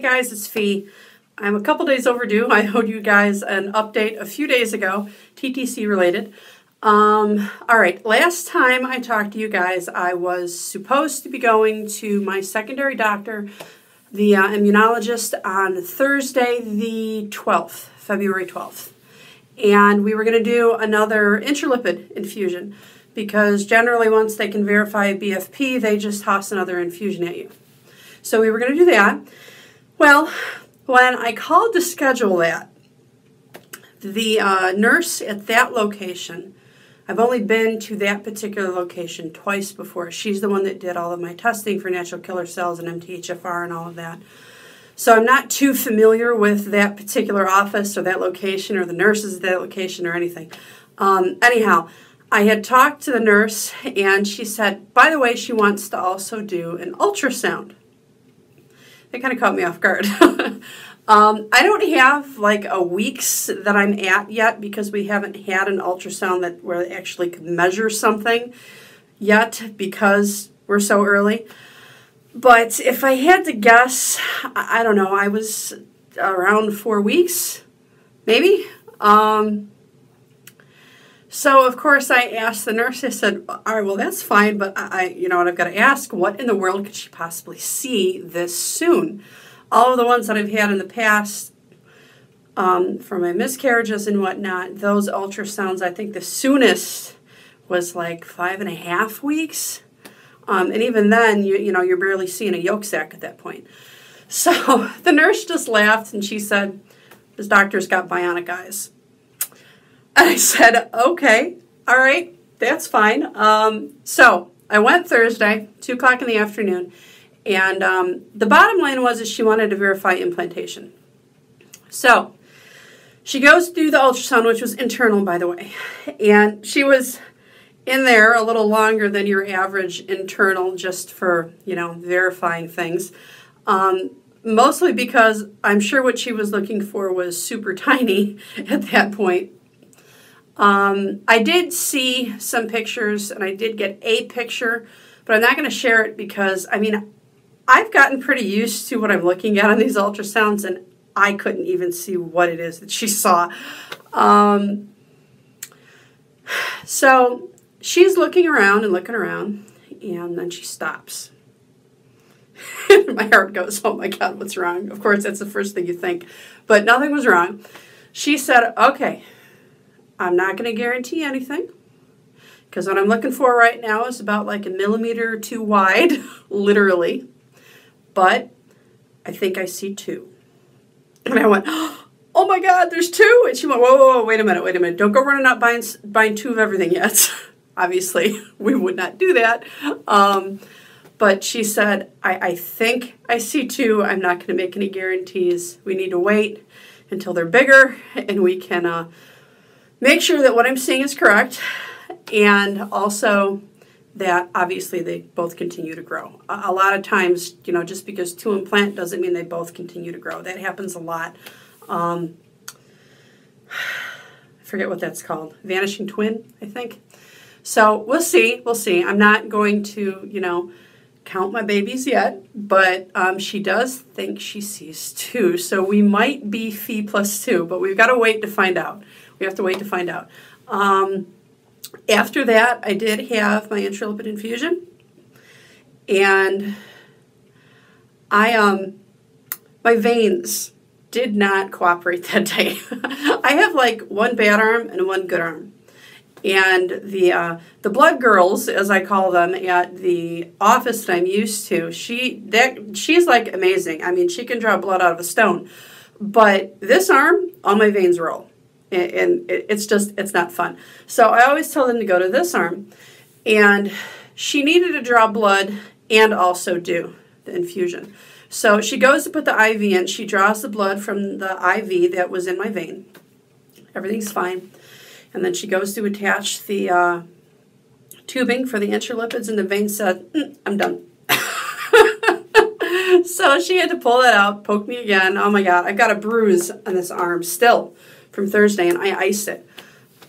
guys, it's Fee. I'm a couple days overdue. I owed you guys an update a few days ago, TTC related. All right, last time I talked to you guys, I was supposed to be going to my secondary doctor, the immunologist, on Thursday the 12th, February 12th. And we were going to do another intralipid infusion because generally once they can verify BFP, they just toss another infusion at you. So we were going to do that. Well, when I called to schedule that, the nurse at that location, I've only been to that particular location twice before. She's the one that did all of my testing for natural killer cells and MTHFR and all of that. So I'm not too familiar with that particular office or that location or the nurses at that location or anything. Anyhow, I had talked to the nurse and she said, by the way, she wants to also do an ultrasound. That kind of caught me off guard. I don't have like a week's that I'm at yet because we haven't had an ultrasound that where it actually could measure something yet because we're so early. But if I had to guess, I don't know, I was around 4 weeks, maybe. So of course I asked the nurse, I said, all right, well that's fine, but you know what, I've got to ask, what in the world could she possibly see this soon? All of the ones that I've had in the past, for my miscarriages and whatnot, those ultrasounds, I think the soonest was like 5.5 weeks. And even then, you know, you're barely seeing a yolk sac at that point. So the nurse just laughed and she said, this doctor's got bionic eyes. And I said, okay, all right, that's fine. So I went Thursday, 2 o'clock in the afternoon, and the bottom line was she wanted to verify implantation. So she goes through the ultrasound, which was internal, by the way, and she was in there a little longer than your average internal just for, you know, verifying things. Mostly because I'm sure what she was looking for was super tiny at that point. I did see some pictures and I did get a picture, but I'm not going to share it because, I mean, I've gotten pretty used to what I'm looking at on these ultrasounds and I couldn't even see what it is that she saw. So she's looking around and then she stops. My heart goes, oh my God, what's wrong? Of course, that's the first thing you think, but nothing was wrong. She said, okay, I'm not going to guarantee anything because what I'm looking for right now is about like 1 millimeter or 2 wide, literally, but I think I see 2. And I went, oh my God, there's 2. And she went, whoa, whoa, whoa, wait a minute. Don't go running out buying 2 of everything yet. Obviously, we would not do that. But she said, I think I see 2. I'm not going to make any guarantees. We need to wait until they're bigger and we can make sure that what I'm seeing is correct, and also that obviously they both continue to grow. A lot of times, you know, just because 2 implant doesn't mean they both continue to grow. That happens a lot. I forget what that's called. Vanishing twin, I think. So we'll see. We'll see. I'm not going to, you know, count my babies yet, but she does think she sees 2. So we might be Fee plus 2, but we've got to wait to find out. We have to wait to find out. After that, I did have my intralipid infusion, and my veins did not cooperate that day. I have like 1 bad arm and 1 good arm. And the blood girls, as I call them, at the office that I'm used to, she's like amazing. I mean, she can draw blood out of a stone. But this arm, all my veins roll. And it's not fun. So I always tell them to go to this arm. And she needed to draw blood and also do the infusion. So she goes to put the IV in. She draws the blood from the IV that was in my vein. Everything's fine. And then she goes to attach the tubing for the intralipids, and the vein said, I'm done. So she had to pull that out, poke me again. Oh my God, I've got a bruise on this arm still from Thursday, and I iced it.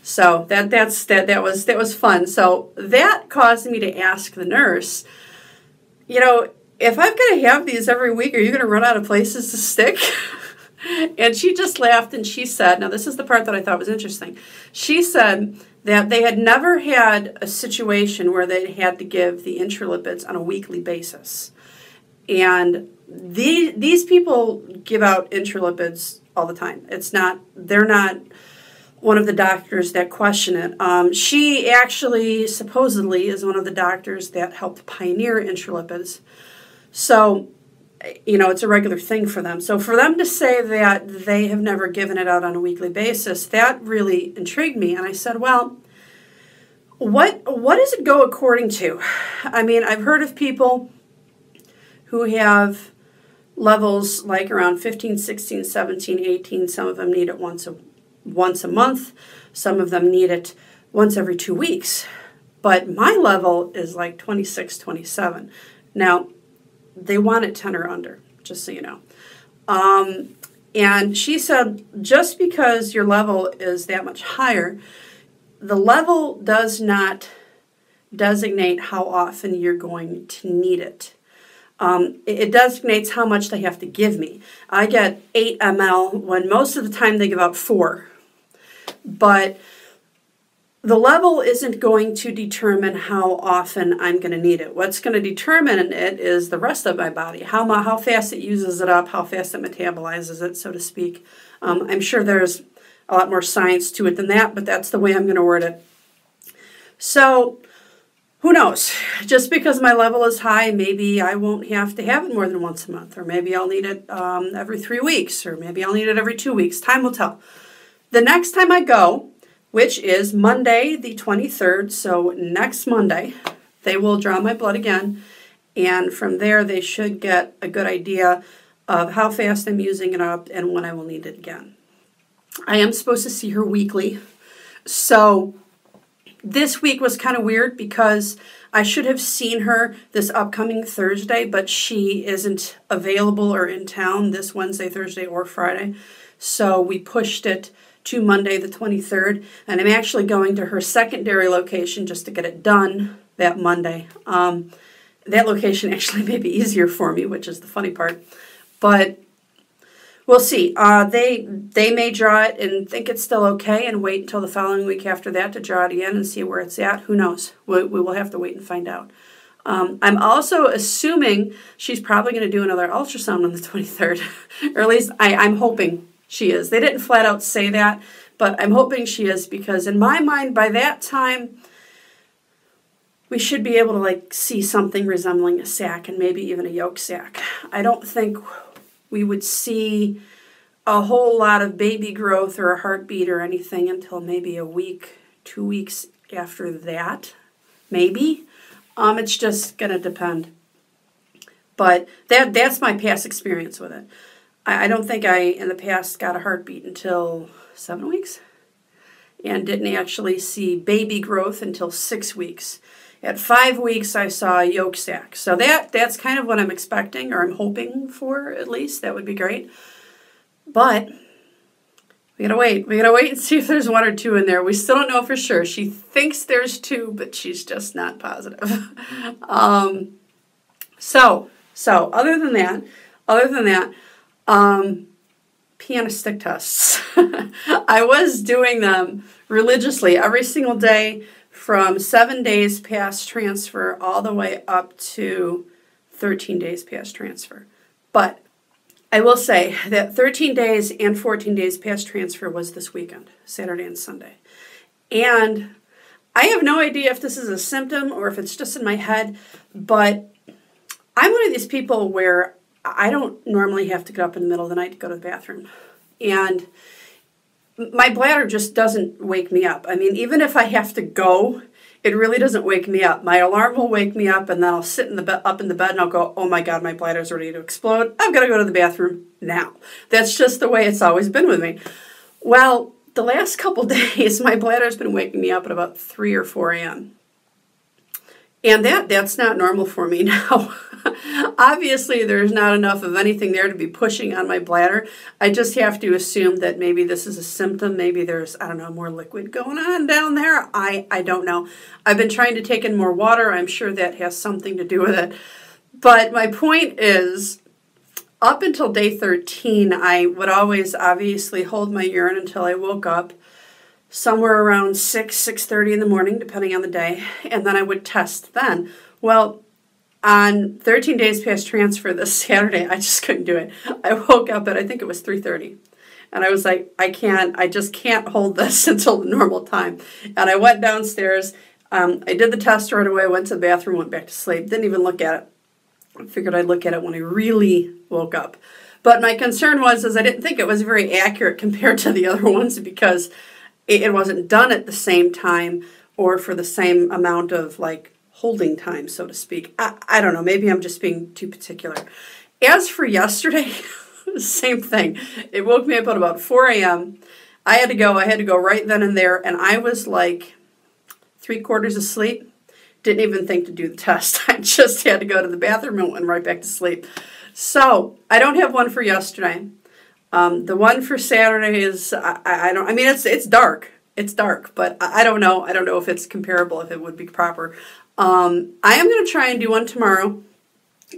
So that was fun. So that caused me to ask the nurse, you know, if I'm going to have these every week, are you going to run out of places to stick? And she just laughed and she said, now this is the part that I thought was interesting. She said that they had never had a situation where they had to give the intralipids on a weekly basis. And these people give out intralipids all the time. They're not one of the doctors that question it. She actually supposedly is one of the doctors that helped pioneer intralipids. So, it's a regular thing for them. So for them to say that they have never given it out on a weekly basis, that really intrigued me. And I said, well, what does it go according to? I mean, I've heard of people who have levels like around 15, 16, 17, 18. Some of them need it once a month. Some of them need it once every 2 weeks. But my level is like 26, 27. Now, they want it 10 or under, just so you know. And she said, just because your level is that much higher, the level does not designate how often you're going to need it. It designates how much they have to give me. I get 8 ml when most of the time they give out 4. But the level isn't going to determine how often I'm going to need it. What's going to determine it is the rest of my body, how fast it uses it up, how fast it metabolizes it, so to speak. I'm sure there's a lot more science to it than that, but that's the way I'm going to word it. So, who knows? Just because my level is high, maybe I won't have to have it more than once a month, or maybe I'll need it every 3 weeks, or maybe I'll need it every 2 weeks. Time will tell. The next time I go, which is Monday the 23rd, so next Monday, they will draw my blood again, and from there they should get a good idea of how fast I'm using it up and when I will need it again. I am supposed to see her weekly, so this week was kind of weird because I should have seen her this upcoming Thursday, but she isn't available or in town this Wednesday, Thursday, or Friday, so we pushed it to Monday the 23rd, and I'm actually going to her secondary location just to get it done that Monday. That location actually may be easier for me, which is the funny part, but we'll see. They may draw it and think it's still okay and wait until the following week after that to draw it again and see where it's at. Who knows? We will have to wait and find out. I'm also assuming she's probably going to do another ultrasound on the 23rd, or at least I'm hoping she is. They didn't flat out say that, but I'm hoping she is, because in my mind, by that time, we should be able to see something resembling a sac and maybe even a yolk sac. I don't think we would see a whole lot of baby growth or a heartbeat or anything until maybe a week, 2 weeks after that, maybe. It's just going to depend. But that's my past experience with it. I don't think I, in the past, got a heartbeat until 7 weeks and didn't actually see baby growth until 6 weeks. At 5 weeks, I saw a yolk sac. So that's kind of what I'm expecting, or I'm hoping for, at least. That would be great. But we gotta wait. We gotta wait and see if there's 1 or 2 in there. We still don't know for sure. She thinks there's 2, but she's just not positive. So other than that, piano stick tests. I was doing them religiously every single day from 7 days past transfer all the way up to 13 days past transfer. But I will say that 13 days and 14 days past transfer was this weekend, Saturday and Sunday. And I have no idea if this is a symptom or if it's just in my head, but I'm one of these people where I don't normally have to get up in the middle of the night to go to the bathroom. And my bladder just doesn't wake me up. I mean, even if I have to go, it really doesn't wake me up. My alarm will wake me up, and then I'll sit up in the bed and I'll go, oh my God, my bladder's ready to explode. I've got to go to the bathroom now. That's just the way it's always been with me. Well, the last couple days, my bladder's been waking me up at about 3 or 4 a.m. And that's not normal for me now. Obviously, there's not enough of anything there to be pushing on my bladder. I just have to assume that maybe this is a symptom. Maybe there's, I don't know, more liquid going on down there. I don't know. I've been trying to take in more water. I'm sure that has something to do with it. But my point is, up until day 13, I would always obviously hold my urine until I woke up, somewhere around 6:30 in the morning, depending on the day, and then I would test then. Well, on 13 days past transfer this Saturday, I just couldn't do it. I woke up at, I think it was 3:30. And I was like, I just can't hold this until the normal time. And I went downstairs. I did the test right away, went to the bathroom, went back to sleep, didn't even look at it. I figured I'd look at it when I really woke up. But my concern was I didn't think it was very accurate compared to the other ones because it wasn't done at the same time or for the same amount of like holding time, so to speak. I don't know. Maybe I'm just being too particular. As for yesterday, same thing. It woke me up at about 4 a.m. I had to go right then and there, and I was like 3/4 asleep. Didn't even think to do the test. I just had to go to the bathroom and went right back to sleep. So I don't have one for yesterday. The one for Saturday is it's dark. It's dark, but I don't know. I don't know if it's comparable, if it would be proper. I am going to try and do one tomorrow.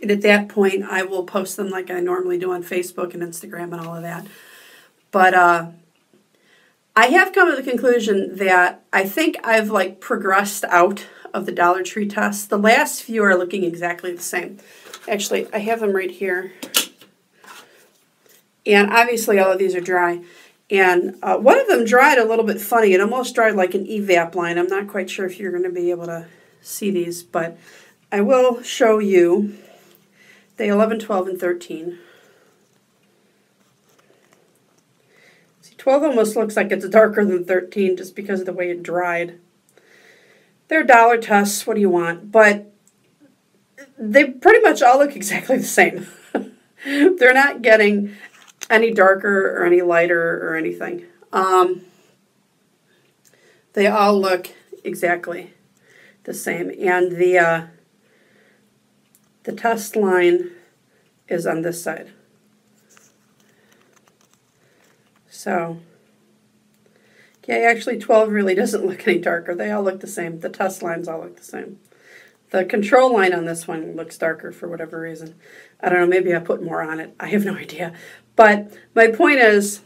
And at that point, I will post them like I normally do on Facebook and Instagram and all of that. But I have come to the conclusion that I think I've like progressed out of the Dollar Tree test. The last few are looking exactly the same. Actually, I have them right here. And obviously all of these are dry. And one of them dried a little bit funny. It almost dried like an evap line. I'm not quite sure if you're going to be able to see these, but I will show you. Day 11, 12, and 13. See, 12 almost looks like it's darker than 13 just because of the way it dried. They're dollar tests, what do you want? But they pretty much all look exactly the same. They're not getting any darker or any lighter or anything. They all look exactly the same. And the test line is on this side. So, yeah, actually 12 really doesn't look any darker. They all look the same. The test lines all look the same. The control line on this one looks darker for whatever reason. I don't know, maybe I put more on it. I have no idea. But my point is,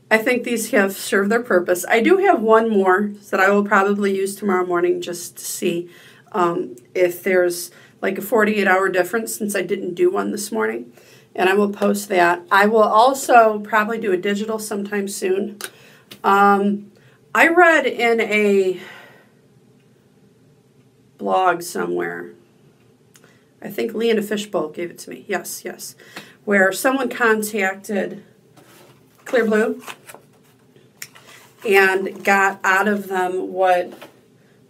I think these have served their purpose. I do have one more that I will probably use tomorrow morning just to see if there's like a 48-hour difference since I didn't do one this morning. And I will post that. I will also probably do a digital sometime soon. I read in a blog somewhere, I think Lee in a Fishbowl gave it to me. Yes, where someone contacted Clear Blue and got out of them what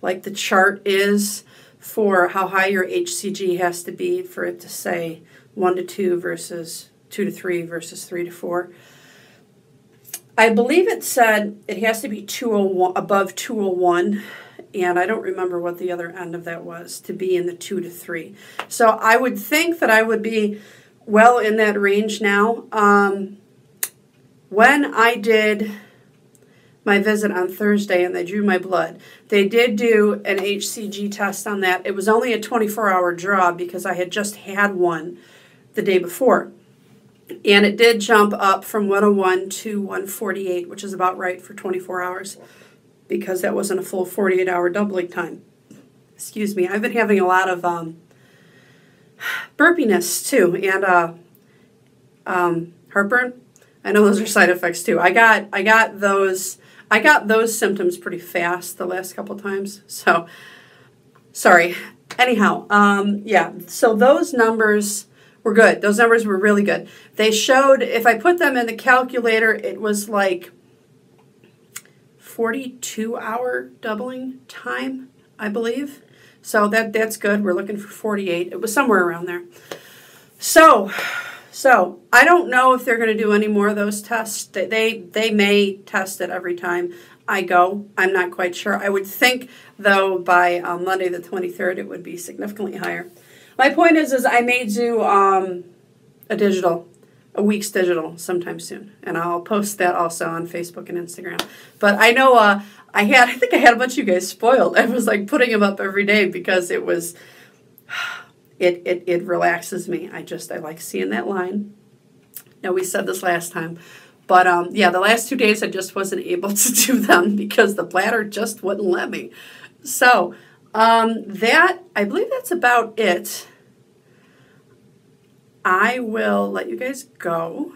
like the chart is for how high your HCG has to be for it to say 1 to 2 versus 2 to 3 versus 3 to 4. I believe it said it has to be 201, above 201, and I don't remember what the other end of that was, to be in the 2 to 3. So I would think that I would be well in that range now. When I did my visit on Thursday and they drew my blood, they did do an HCG test on that. It was only a 24-hour draw because I had just had one the day before. And it did jump up from 101 to 148, which is about right for 24 hours because that wasn't a full 48-hour doubling time. Excuse me. I've been having a lot of burpiness too and heartburn. I know those are side effects too. I got those symptoms pretty fast the last couple times. So sorry. Anyhow, yeah. So those numbers were good. Those numbers were really good. They showed, if I put them in the calculator, it was like 42-hour doubling time, I believe. So that's good. We're looking for 48. It was somewhere around there. So I don't know if they're going to do any more of those tests. They may test it every time I go. I'm not quite sure. I would think, though, by Monday the 23rd, it would be significantly higher. My point is I may do a week's digital sometime soon, and I'll post that also on Facebook and Instagram. But I know I think I had a bunch of you guys spoiled. I was like putting them up every day because it was it relaxes me. I like seeing that line. Now, we said this last time, but yeah, the last 2 days I just wasn't able to do them because the bladder just wouldn't let me. So I believe that's about it. I will let you guys go.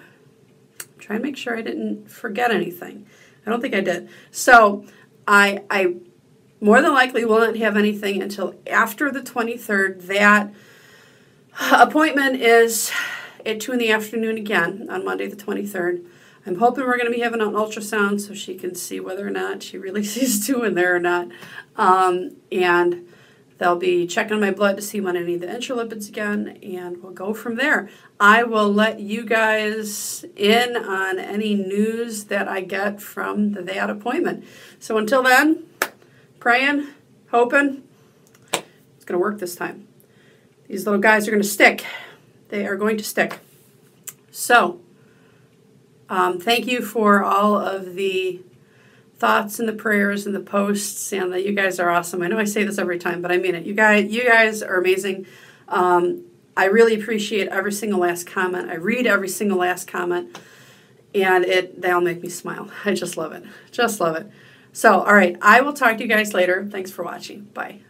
Try and make sure I didn't forget anything. I don't think I did. So I more than likely will not have anything until after the 23rd. That appointment is at 2 in the afternoon again on Monday the 23rd. I'm hoping we're going to be having an ultrasound so she can see whether or not she really sees 2 in there or not. And they'll be checking my blood to see when I need the intralipids again, and we'll go from there. I will let you guys in on any news that I get from that appointment. So until then, praying, hoping, it's going to work this time. These little guys are going to stick. They are going to stick. So, thank you for all of the thoughts and the prayers and the posts, and that you guys are awesome. I know I say this every time, but I mean it. You guys are amazing. I really appreciate every single last comment. I read every single last comment, and they all make me smile. I just love it. Just love it. So, all right, I will talk to you guys later. Thanks for watching. Bye.